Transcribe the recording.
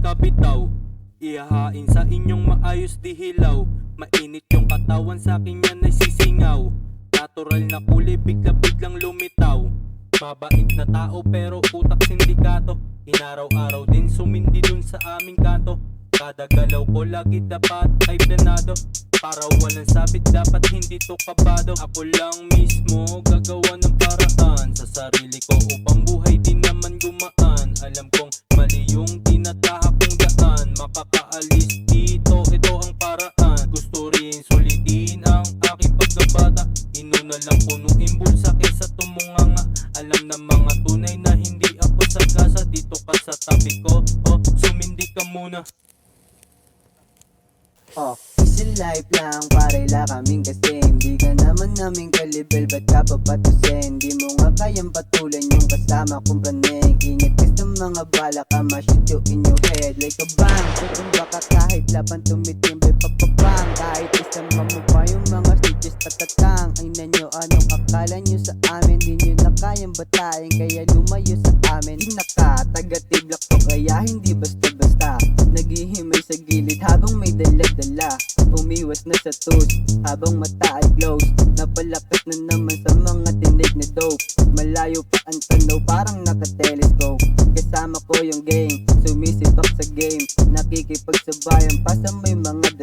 pagkabitaw. Ihahain sa inyong maayos di hilaw. Mainit yung katawan sa akin yan ay sisingaw. Natural na kulay biglang lumitaw. Mabait na tao pero utak sindikato. Inaraw-araw din sumindi dun sa aming kanto. Kada galaw ko lagi dapat ay planado. Para walang sabit dapat hindi to kabado. Ako lang mismo gagawa ng paraan sa sarili ko upang buhay din naman gumaan. Alam kong mali yung tinatahak kong daan. Makakaalis dito, ito ang paraan. Gusto rin sulitin ang aking pagkabata. Inuna lang punuin bulsa kesa tumunganga. Alam na mga tunay na hindi ako sagasa. Dito ka sa tabi ko, sumindi ka muna. Easy life lang, parela kaming kasi hindi ka naman naming kalibel, ba't ka papatusin? Di mo nga kayang patulan yung kasama kong panig. Ingat ka sa mga bala ka, ma-shoot you in your head like a bang. Kutumba ka kahit laban tumitimbre papabang. Kahit isama mo pa yung mga stitches tatatang. Ay na nyo, anong akala nyo sa amin? Di nyo na kayang batain, kaya lumayo sa amin. Di nakatagatiblak ko, kaya hindi basta-basta naghihimay sa gilid habang may dala-dala. Bumiwas na sa toast habang mata ay close. Napalakas na naman sa mga tinig na dope. Malayo pa ang tanaw parang naka-telescope. Kasama ko yung gang, sumisibak sa game. Nakikipagsabayan pa sa may mga